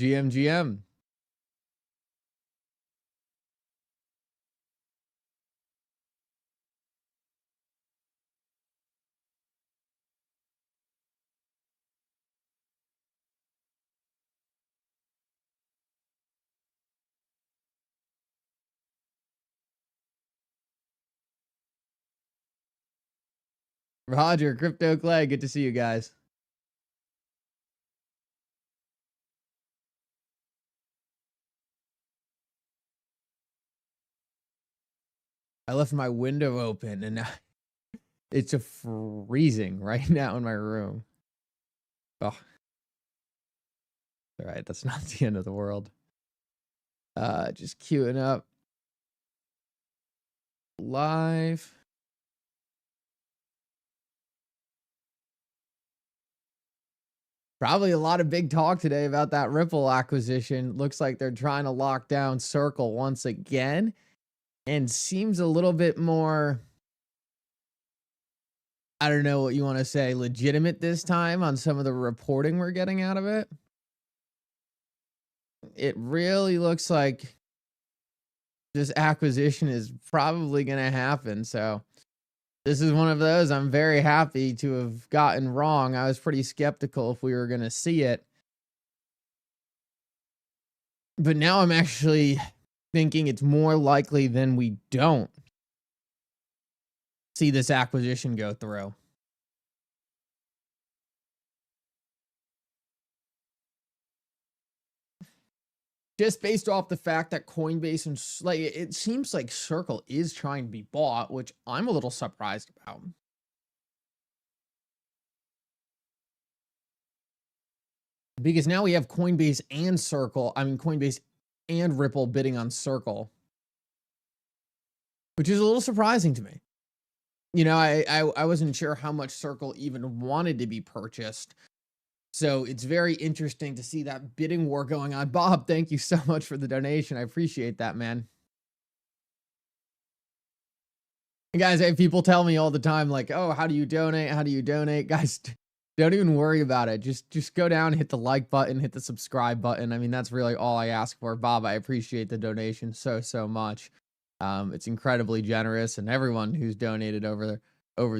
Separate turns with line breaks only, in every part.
GM. Roger, Crypto Clay, good to see you guys. I left my window open and now it's a freezing right now in my room. Oh. All right, that's not the end of the world. Just queuing up live. Probably a lot of big talk today about that Ripple acquisition. Looks like they're trying to lock down Circle once again, and seems a little bit more, I don't know what you want to say, legitimate this time on some of the reporting we're getting out of it. It really looks like this acquisition is probably going to happen. So this is one of those I'm very happy to have gotten wrong. I was pretty skeptical if we were going to see it. But now I'm actually thinking it's more likely than we don't see this acquisition go through. Just based off the fact that Coinbase and like it seems like Circle is trying to be bought, which I'm a little surprised about. Because now we have Coinbase and Coinbase and Ripple bidding on Circle, which is a little surprising to me. You know, I wasn't sure how much Circle even wanted to be purchased. So it's very interesting to see that bidding war going on. Bob, thank you so much for the donation. I appreciate that, man. And guys, people tell me all the time, like, oh, how do you donate? How do you donate? Guys, don't even worry about it. Just go down, hit the like button, hit the subscribe button. I mean, that's really all I ask for. Bob, I appreciate the donation so much. It's incredibly generous, and everyone who's donated over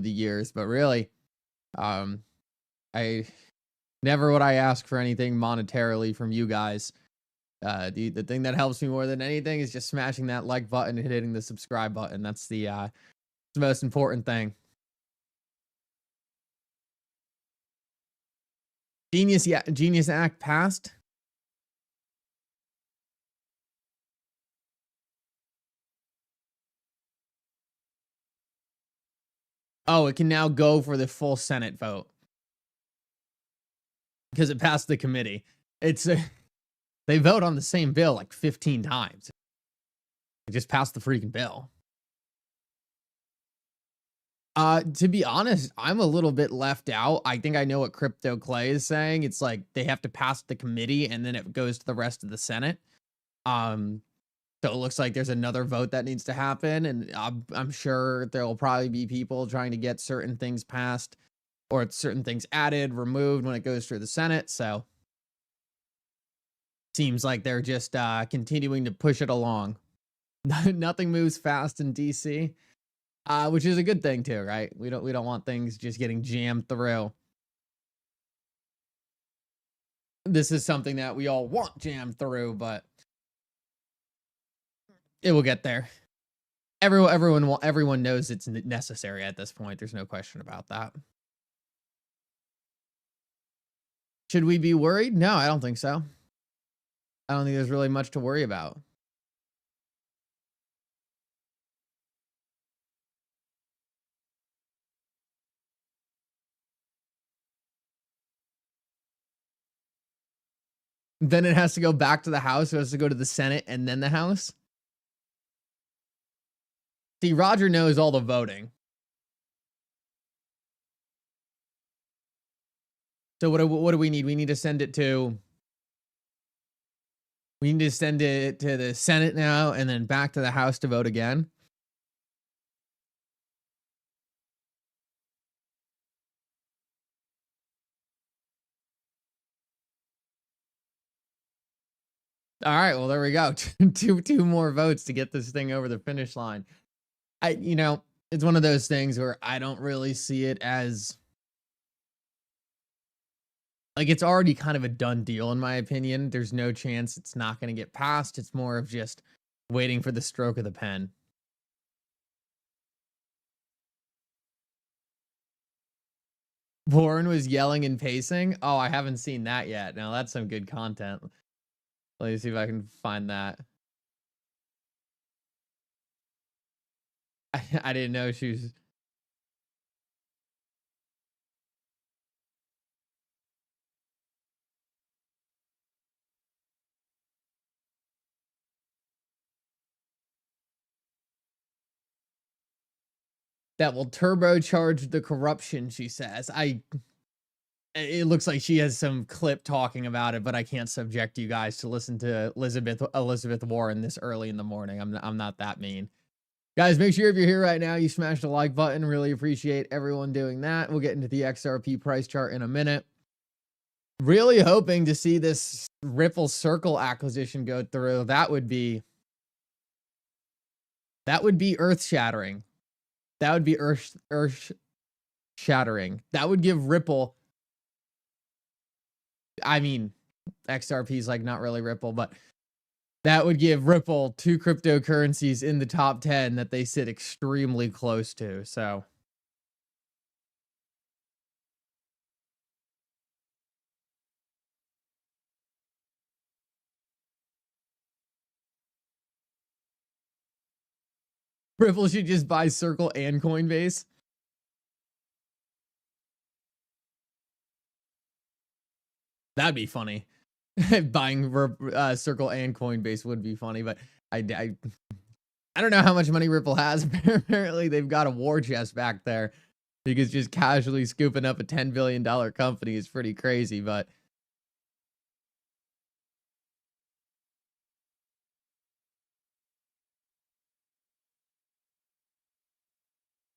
the years. But really, I never would I ask for anything monetarily from you guys. The thing that helps me more than anything is just smashing that like button and hitting the subscribe button. That's the most important thing. Genius Act passed. Oh, it can now go for the full Senate vote because it passed the committee. It's they vote on the same bill like 15 times. It just passed the freaking bill. To be honest, I'm a little bit left out. I think I know what Crypto Clay is saying. It's like they have to pass the committee and then it goes to the rest of the Senate. So it looks like there's another vote that needs to happen, and I'm sure there will probably be people trying to get certain things passed or certain things added, removed when it goes through the Senate. So seems like they're just continuing to push it along. Nothing moves fast in DC, which is a good thing too, right? We don't want things just getting jammed through. This is something that we all want jammed through, but it will get there. Everyone knows it's necessary at this point. There's no question about that. Should we be worried? No, I don't think so. I don't think there's really much to worry about. Then it has to go back to the House. It has to go to the Senate and then the House. See, Roger knows all the voting. So what do we need? We need to send it to... We need to send it to the Senate now and then back to the House to vote again. All right, well there we go. Two more votes to get this thing over the finish line. It's one of those things where I don't really see it as like it's already kind of a done deal in my opinion. There's no chance it's not going to get passed. It's more of just waiting for the stroke of the pen. Warren was yelling and pacing. Oh, I haven't seen that yet. Now that's some good content. Let me see if I can find that. I didn't know she was. That will turbocharge the corruption, she says. It looks like she has some clip talking about it, but I can't subject you guys to listen to Elizabeth Warren this early in the morning. I'm not that mean. Guys, make sure if you're here right now, you smash the like button. Really appreciate everyone doing that. We'll get into the XRP price chart in a minute. Really hoping to see this Ripple Circle acquisition go through. That would be earth shattering. That would be earth shattering. That would give Ripple, I mean, XRP is like not really Ripple, but that would give Ripple two cryptocurrencies in the top 10 that they sit extremely close to. So Ripple should just buy Circle and Coinbase. That'd be funny. Buying Circle and Coinbase would be funny, but I don't know how much money Ripple has. Apparently, they've got a war chest back there because just casually scooping up a $10 billion company is pretty crazy. But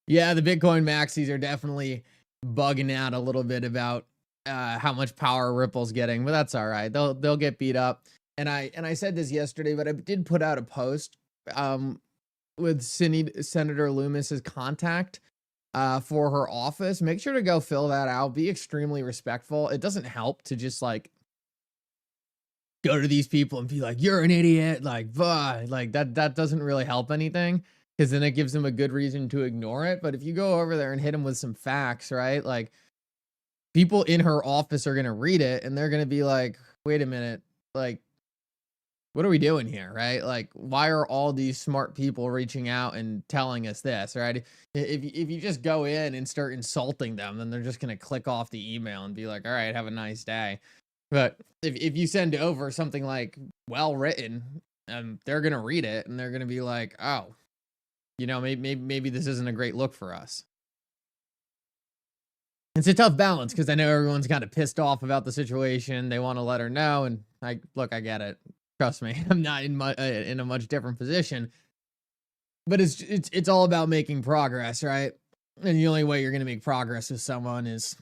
yeah, the Bitcoin maxis are definitely bugging out a little bit about how much power Ripple's getting, but that's all right. They'll get beat up. And I said this yesterday, but I did put out a post with Senator Lummis's contact for her office. Make sure to go fill that out. Be extremely respectful. It doesn't help to just like go to these people and be like, "You're an idiot," like that doesn't really help anything, because then it gives them a good reason to ignore it. But if you go over there and hit them with some facts, right? Like people in her office are gonna read it and they're gonna be like, "Wait a minute, like what are we doing here?" Right? Like, why are all these smart people reaching out and telling us this, right? If you just go in and start insulting them, then they're just gonna click off the email and be like, "All right, have a nice day." But if you send over something like well written, they're gonna read it and they're gonna be like, "Oh, maybe this isn't a great look for us." It's a tough balance because I know everyone's kind of pissed off about the situation. They want to let her know, and I get it. Trust me, I'm not in a much different position. But it's all about making progress, right? And the only way you're going to make progress with someone is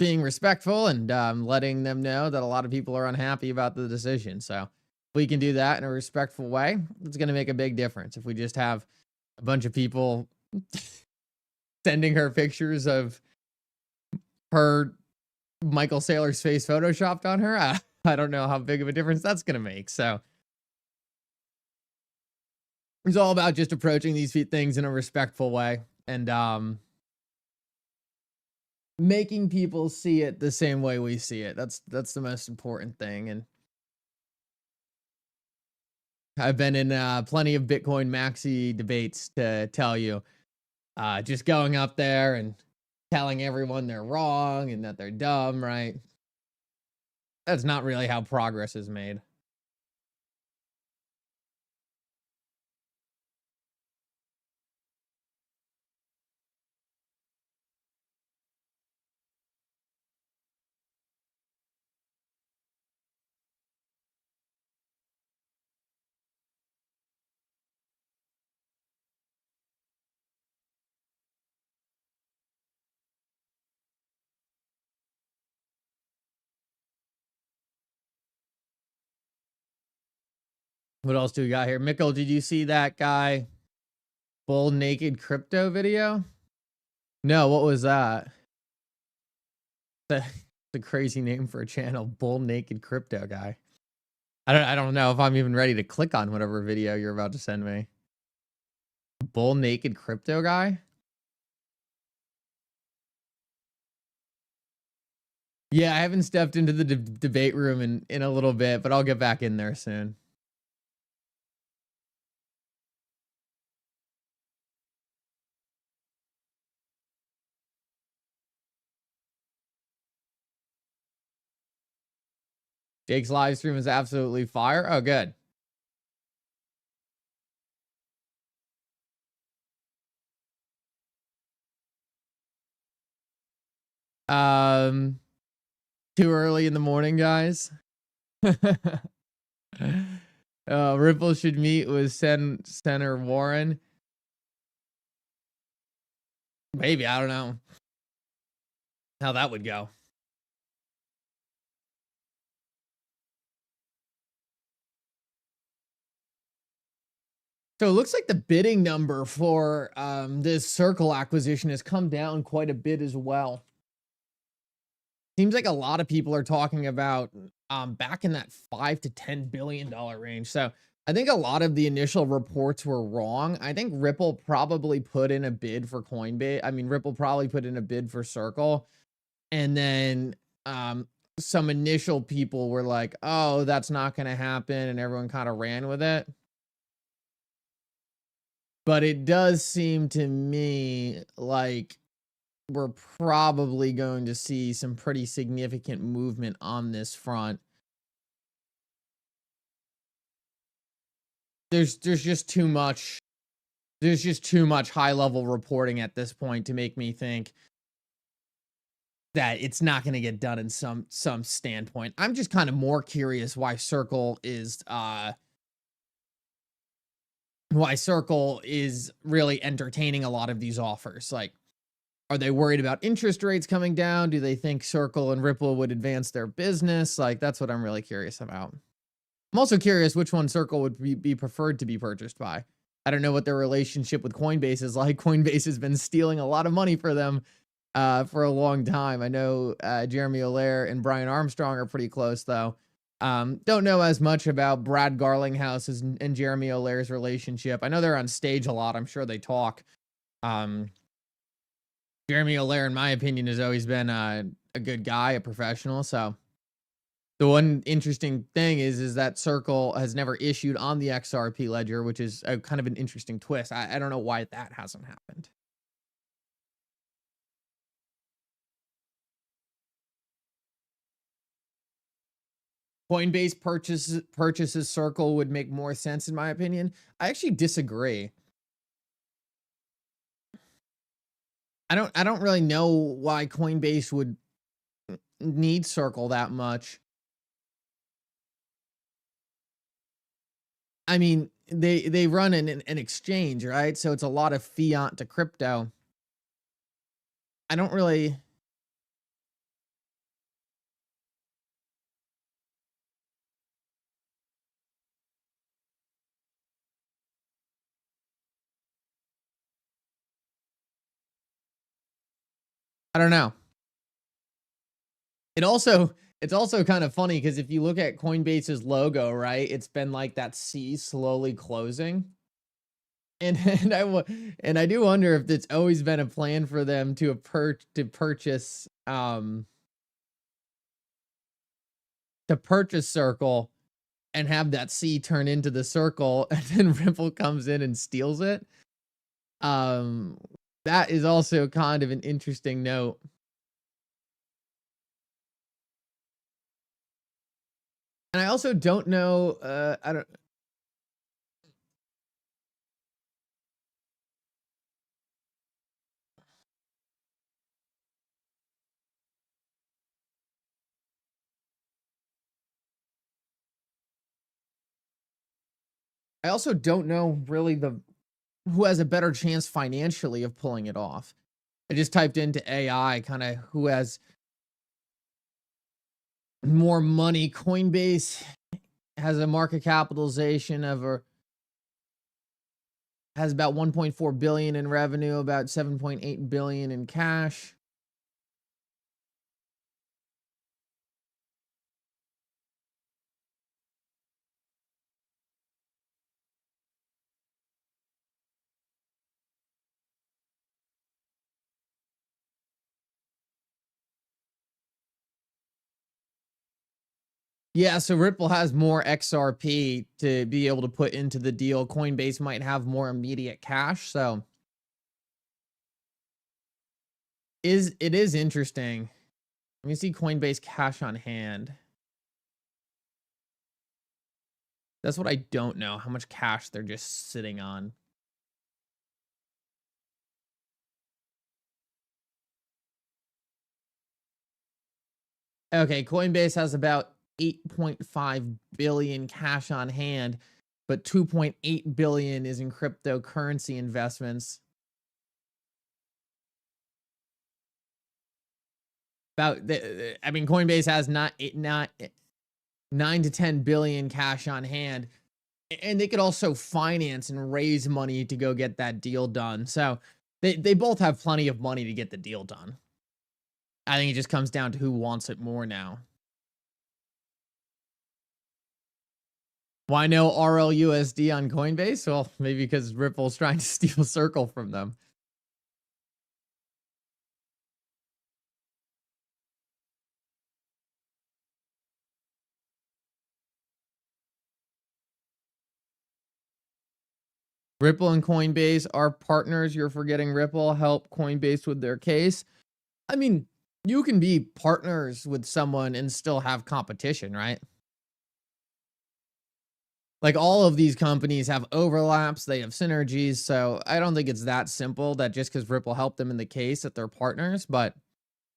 being respectful and letting them know that a lot of people are unhappy about the decision. So if we can do that in a respectful way, it's going to make a big difference. If we just have a bunch of people sending her pictures of her Michael Saylor's face photoshopped on her, I don't know how big of a difference that's going to make. So it's all about just approaching these things in a respectful way and making people see it the same way we see it. That's the most important thing. And I've been in plenty of Bitcoin maxi debates to tell you, just going up there and telling everyone they're wrong and that they're dumb, right? That's not really how progress is made. What else do we got here? Mickle, did you see that guy bull naked crypto video? No, what was that? The crazy name for a channel, bull naked crypto guy. I don't know if I'm even ready to click on whatever video you're about to send me. Bull naked crypto guy? Yeah, I haven't stepped into the debate room in a little bit, but I'll get back in there soon. Jake's live stream is absolutely fire. Oh, good. Too early in the morning, guys. Ripple should meet with Senator Warren. Maybe, I don't know how that would go. So it looks like the bidding number for this Circle acquisition has come down quite a bit as well. Seems like a lot of people are talking about back in that $5 to $10 billion range. So I think a lot of the initial reports were wrong. I think Ripple probably put in a bid for Coinbase. I mean, Ripple probably put in a bid for Circle. And then some initial people were like, oh, that's not going to happen. And everyone kind of ran with it. But it does seem to me like we're probably going to see some pretty significant movement on this front. There's just too much. There's just too much high level reporting at this point to make me think that it's not going to get done in some standpoint. I'm just kind of more curious why Circle is really entertaining a lot of these offers. Like, are they worried about interest rates coming down? Do they think Circle and Ripple would advance their business? Like, that's what I'm really curious about. I'm also curious which one Circle would be preferred to be purchased by. I don't know what their relationship with Coinbase is like. Coinbase has been stealing a lot of money for them for a long time. I know Jeremy Allaire and Brian Armstrong are pretty close, though. Don't know as much about Brad Garlinghouse's and Jeremy Allaire's relationship. I know they're on stage a lot. I'm sure they talk. Jeremy Allaire, in my opinion, has always been a good guy, a professional. So the one interesting thing is that Circle has never issued on the XRP ledger, which is a kind of an interesting twist. I don't know why that hasn't happened. Coinbase purchases Circle would make more sense, in my opinion. I actually disagree. I don't really know why Coinbase would need Circle that much. I mean, they run an exchange, right? So it's a lot of fiat to crypto. I don't really. I don't know. It's also kind of funny because if you look at Coinbase's logo, right, it's been like that C slowly closing. And I do wonder if it's always been a plan for them to purchase Circle and have that C turn into the circle, and then Ripple comes in and steals it. That is also kind of an interesting note. And I also don't know. I also don't know really who has a better chance financially of pulling it off. I just typed into AI kind of who has more money. Coinbase has a market capitalization of has about 1.4 billion in revenue, about 7.8 billion in cash. Yeah, so Ripple has more XRP to be able to put into the deal. Coinbase might have more immediate cash, so it is interesting. Let me see Coinbase cash on hand. That's what I don't know, how much cash they're just sitting on. Okay, Coinbase has about 8.5 billion cash on hand, but 2.8 billion is in cryptocurrency investments. I mean, Coinbase has not 9 to 10 billion cash on hand, and they could also finance and raise money to go get that deal done. So they both have plenty of money to get the deal done. I think it just comes down to who wants it more now. Why no RLUSD on Coinbase? Well, maybe because Ripple's trying to steal Circle from them. Ripple and Coinbase are partners. You're forgetting Ripple. Help Coinbase with their case. I mean, you can be partners with someone and still have competition, right? Like all of these companies have overlaps, they have synergies. So I don't think it's that simple that just because Ripple helped them in the case that they're partners. But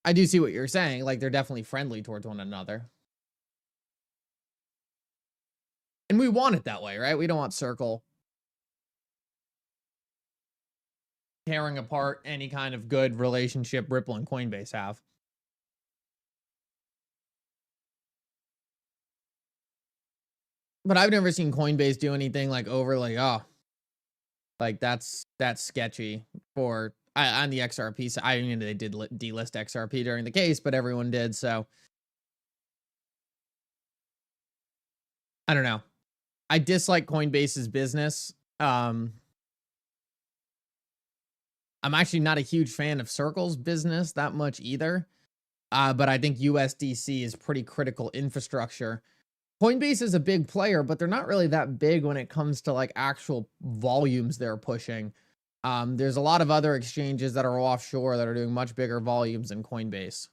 I do see what you're saying. Like they're definitely friendly towards one another. And we want it that way, right? We don't want Circle tearing apart any kind of good relationship Ripple and Coinbase have. But I've never seen Coinbase do anything like overly, oh, like that's sketchy for on the XRP side. I mean, they did delist XRP during the case, but everyone did. So I don't know. I dislike Coinbase's business. I'm actually not a huge fan of Circle's business that much either. But I think USDC is pretty critical infrastructure. Coinbase is a big player, but they're not really that big when it comes to like actual volumes they're pushing. There's a lot of other exchanges that are offshore that are doing much bigger volumes than Coinbase.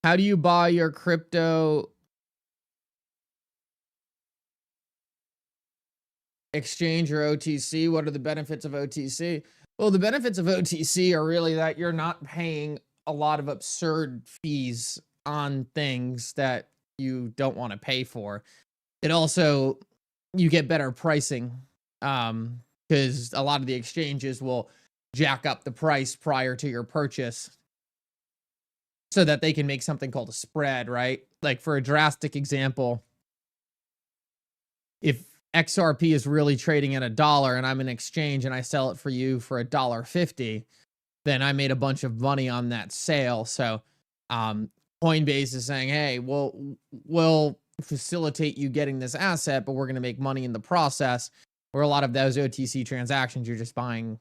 How do you buy your crypto exchange or OTC? What are the benefits of OTC? Well, the benefits of OTC are really that you're not paying a lot of absurd fees on things that you don't want to pay for. It also, you get better pricing because a lot of the exchanges will jack up the price prior to your purchase so that they can make something called a spread, right? Like for a drastic example, if XRP is really trading at $1 and I'm an exchange and I sell it for you for $1.50, then I made a bunch of money on that sale. So Coinbase is saying, hey, we'll facilitate you getting this asset, but we're going to make money in the process. Where a lot of those OTC transactions, you're just buying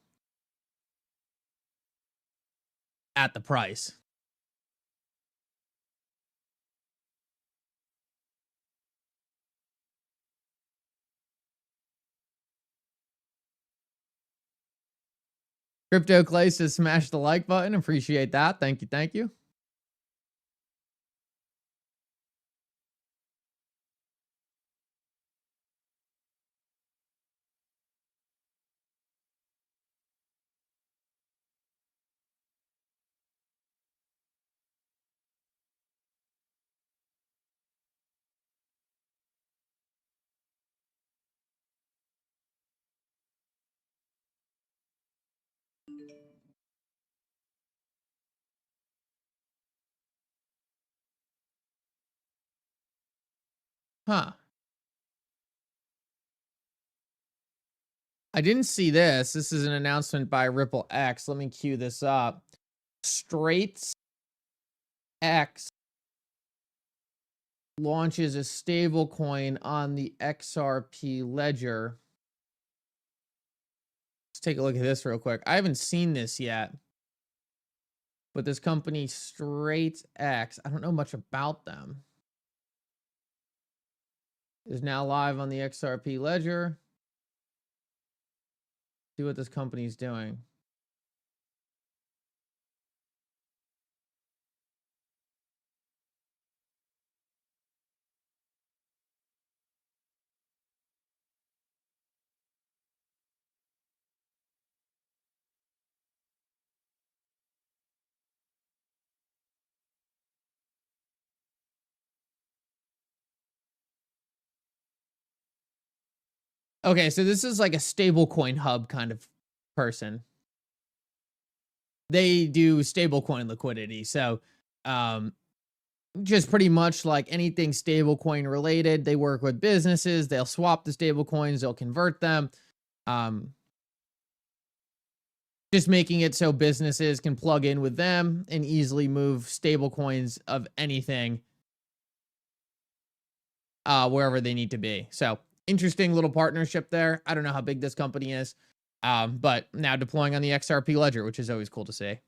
at the price. Crypto Clay says smash the like button. Appreciate that. Thank you. Thank you. Huh. I didn't see this. This is an announcement by Ripple X. Let me cue this up. Straits X launches a stablecoin on the XRP ledger. Let's take a look at this real quick. I haven't seen this yet. But this company, Straits X, I don't know much about them, is now live on the XRP ledger. See what this company's doing. Okay, so this is like a stablecoin hub kind of person. They do stablecoin liquidity. So, just pretty much like anything stablecoin related, they work with businesses. They'll swap the stablecoins. They'll convert them. Just making it so businesses can plug in with them and easily move stablecoins of anything wherever they need to be. So interesting little partnership there. I don't know how big this company is, but now deploying on the XRP ledger, which is always cool to see.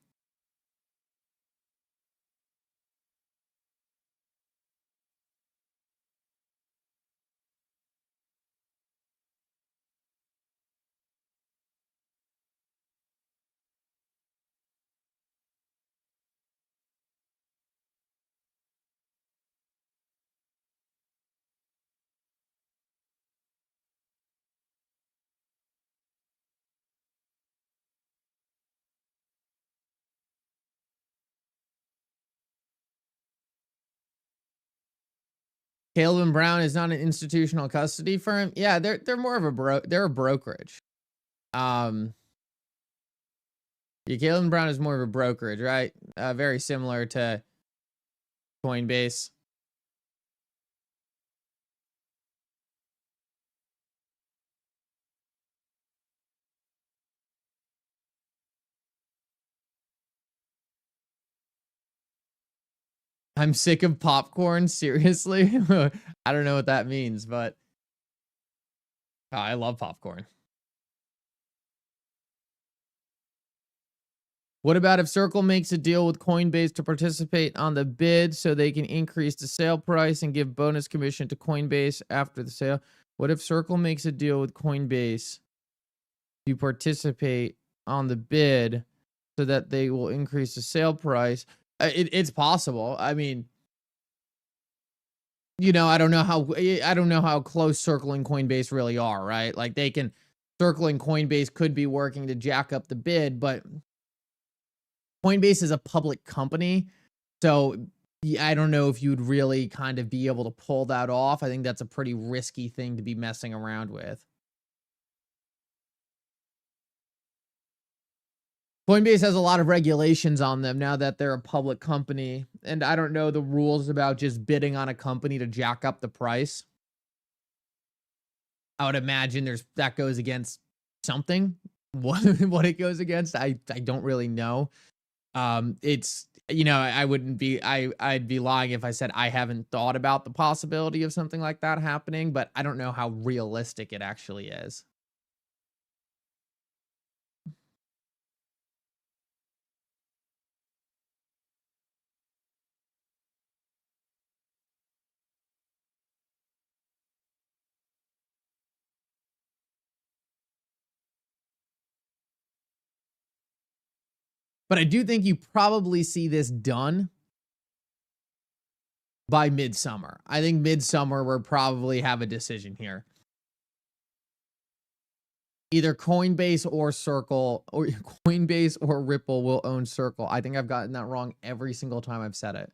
Caleb and Brown is not an institutional custody firm. Yeah, they're more of they're a brokerage. Yeah, Caleb and Brown is more of a brokerage, right? Very similar to Coinbase. I'm sick of popcorn. Seriously? I don't know what that means, but I love popcorn. What about if Circle makes a deal with Coinbase to participate on the bid so they can increase the sale price and give bonus commission to Coinbase after the sale? What if Circle makes a deal with Coinbase to participate on the bid so that they will increase the sale price? It's possible. I mean, you know, I don't know how close Circle and Coinbase really are, right? Like Circle and Coinbase could be working to jack up the bid, but Coinbase is a public company, so I don't know if you'd really kind of be able to pull that off. I think that's a pretty risky thing to be messing around with. Coinbase has a lot of regulations on them now that they're a public company, and I don't know the rules about just bidding on a company to jack up the price. I would imagine that goes against something. What it goes against, I don't really know. It's, you know, I'd be lying if I said I haven't thought about the possibility of something like that happening, but I don't know how realistic it actually is. But I do think you probably see this done by midsummer. I think midsummer we'll probably have a decision here. Either Coinbase or Circle, or Coinbase or Ripple will own Circle. I think I've gotten that wrong every single time I've said it.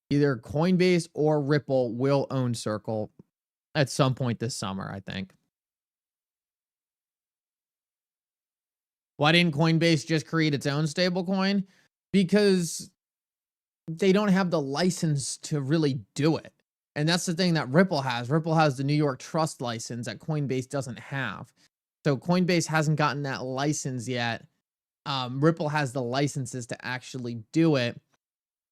Either Coinbase or Ripple will own Circle at some point this summer, I think. Why didn't Coinbase just create its own stablecoin? Because they don't have the license to really do it. And that's the thing that Ripple has. Ripple has the New York Trust license that Coinbase doesn't have. So Coinbase hasn't gotten that license yet. Ripple has the licenses to actually do it.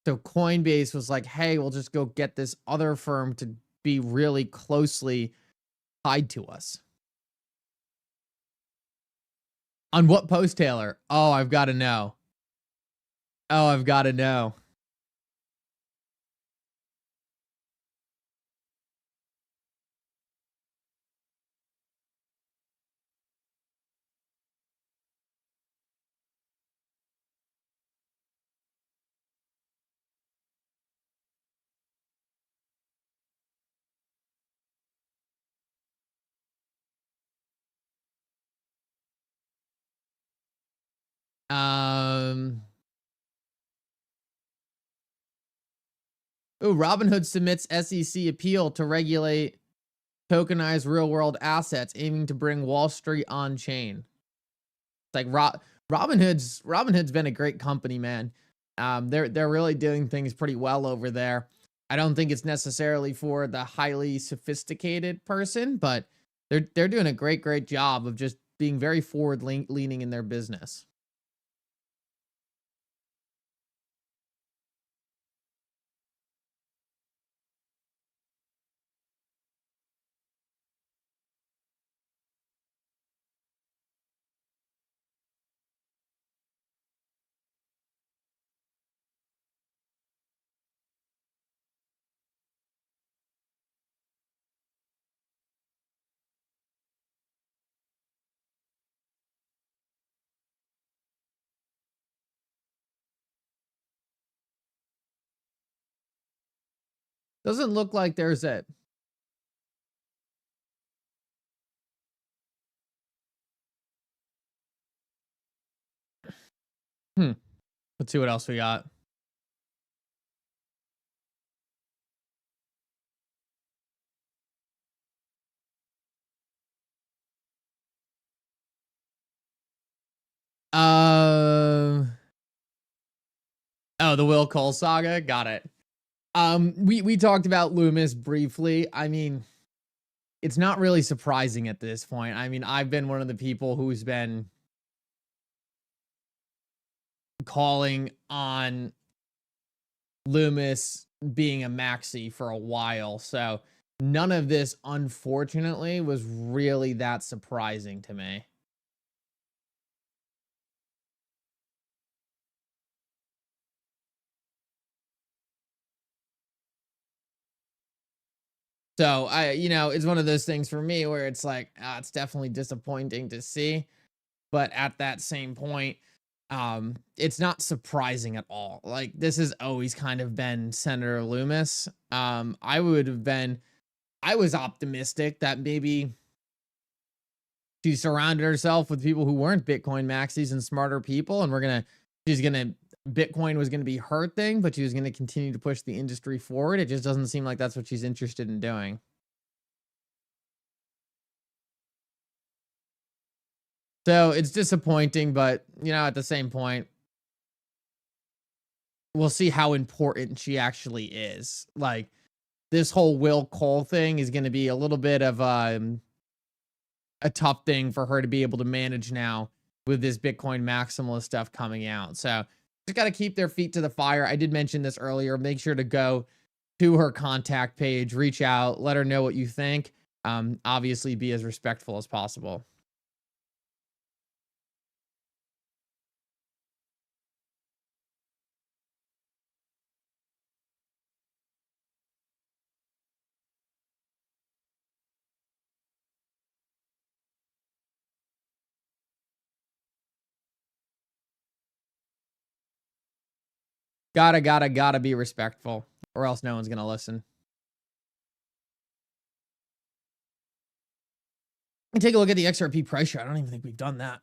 So Coinbase was like, hey, we'll just go get this other firm to be really closely tied to us. On what post, Taylor? Oh, I've got to know. Oh, I've got to know. Robinhood submits SEC appeal to regulate tokenized real-world assets, aiming to bring Wall Street on chain. It's like Robinhood's been a great company, man. They're really doing things pretty well over there. I don't think it's necessarily for the highly sophisticated person, but they're doing a great job of just being very forward leaning in their business. Doesn't look like there's a Let's see what else we got. Oh, the Will Cole saga. Got it. We talked about Lummis briefly. I mean, it's not really surprising at this point. I mean, I've been one of the people who's been calling on Lummis being a maxi for a while. So none of this, unfortunately, was really that surprising to me. So it's one of those things for me where it's like, it's definitely disappointing to see. But at that same point, it's not surprising at all. Like, this has always kind of been Senator Lummis. I was optimistic that maybe she surrounded herself with people who weren't Bitcoin maxis and smarter people, and Bitcoin was gonna be her thing, but she was gonna continue to push the industry forward. It just doesn't seem like that's what she's interested in doing. So it's disappointing, but at the same point, we'll see how important she actually is. Like, this whole Will Cole thing is going to be a little bit of a tough thing for her to be able to manage now with this Bitcoin maximalist stuff coming out. So just got to keep their feet to the fire. I did mention this earlier. Make sure to go to her contact page, reach out, let her know what you think. Obviously, be as respectful as possible. Gotta be respectful, or else no one's gonna listen. And take a look at the XRP price chart. I don't even think we've done that.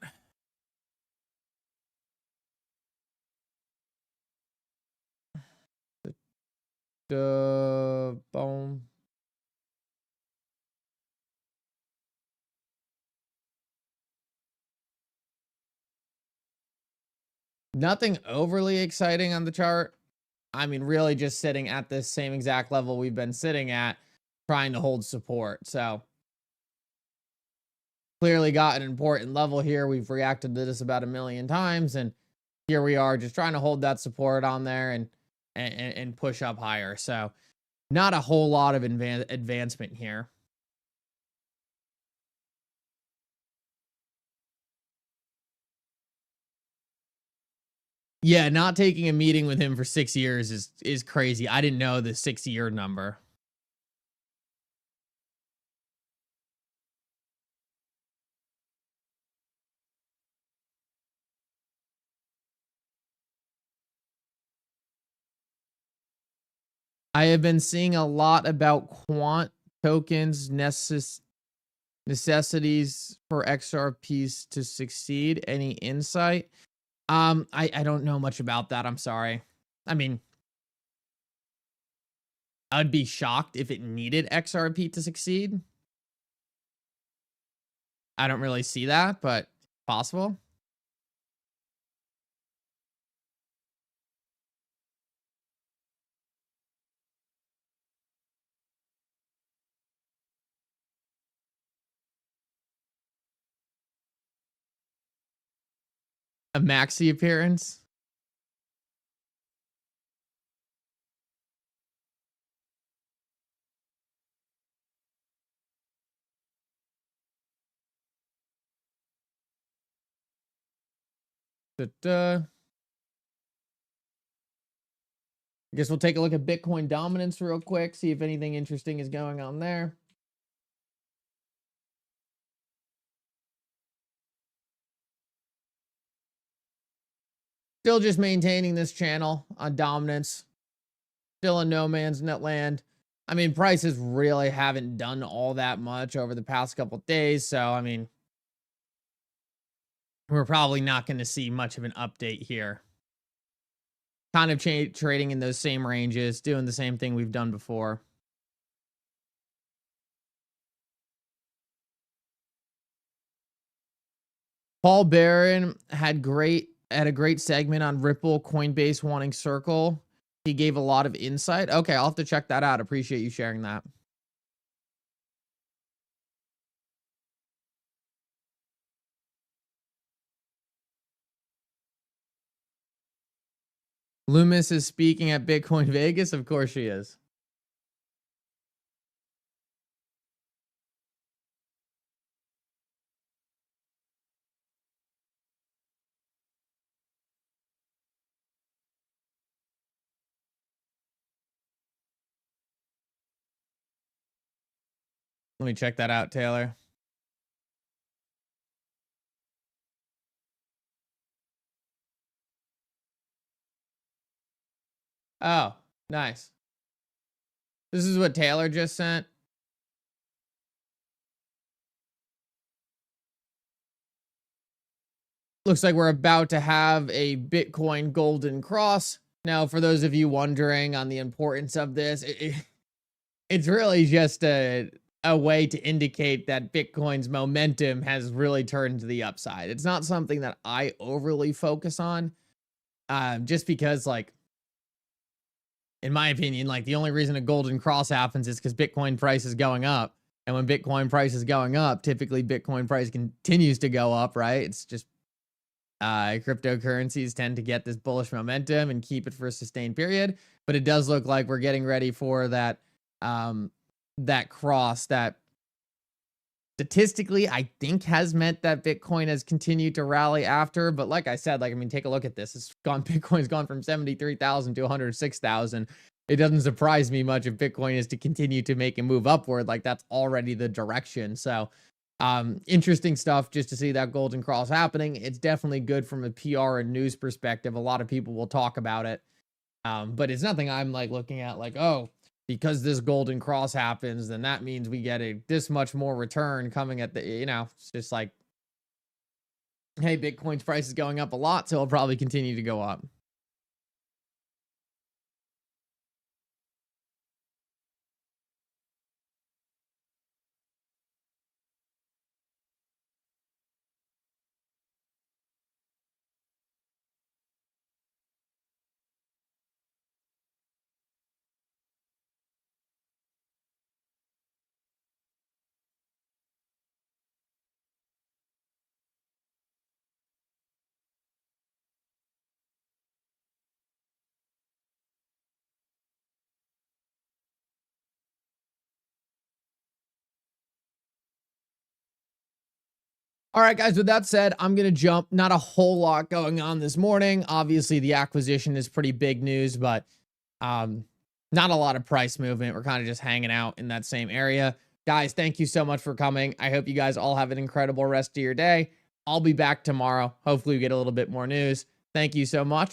Boom. Nothing overly exciting on the chart. I mean, really just sitting at this same exact level we've been sitting at, trying to hold support. So clearly got an important level here. We've reacted to this about a million times, and here we are just trying to hold that support on there and push up higher. So not a whole lot of advancement here. Yeah, not taking a meeting with him for 6 years is crazy. I didn't know the 6-year number. I have been seeing a lot about quant tokens necessities for XRPs to succeed. Any insight? I don't know much about that. I'm sorry. I mean, I'd be shocked if it needed XRP to succeed. I don't really see that, but possible. A maxi appearance. I guess we'll take a look at Bitcoin dominance real quick, see if anything interesting is going on there. Still just maintaining this channel on dominance. Still in no man's net land. I mean, prices really haven't done all that much over the past couple days. So, I mean, we're probably not going to see much of an update here. Kind of trading in those same ranges, doing the same thing we've done before. Paul Barron had a great segment on Ripple, Coinbase wanting Circle. He gave a lot of insight. Okay, I'll have to check that out. Appreciate you sharing that. Lummis is speaking at Bitcoin Vegas. Of course she is. Let me check that out, Taylor. Oh, nice. This is what Taylor just sent. Looks like we're about to have a Bitcoin golden cross. Now, for those of you wondering on the importance of this, it's really just a way to indicate that Bitcoin's momentum has really turned to the upside. It's not something that I overly focus on, just because, like, in my opinion, like, the only reason a golden cross happens is because Bitcoin price is going up. And when Bitcoin price is going up, typically Bitcoin price continues to go up, right? It's just cryptocurrencies tend to get this bullish momentum and keep it for a sustained period. But it does look like we're getting ready for that that cross that statistically I think has meant that Bitcoin has continued to rally after. But like I said, like, I mean, take a look at this. Bitcoin's gone from 73,000 to 106,000. It doesn't surprise me much if Bitcoin is to continue to make a move upward. Like, that's already the direction. So interesting stuff just to see that golden cross happening. It's definitely good from a PR and news perspective. A lot of people will talk about it. But it's nothing I'm like looking at like, oh, because this golden cross happens, then that means we get this much more return coming at the, it's just like, hey, Bitcoin's price is going up a lot, so it'll probably continue to go up. All right, guys, with that said, I'm going to jump. Not a whole lot going on this morning. Obviously, the acquisition is pretty big news, but not a lot of price movement. We're kind of just hanging out in that same area. Guys, thank you so much for coming. I hope you guys all have an incredible rest of your day. I'll be back tomorrow. Hopefully, we get a little bit more news. Thank you so much.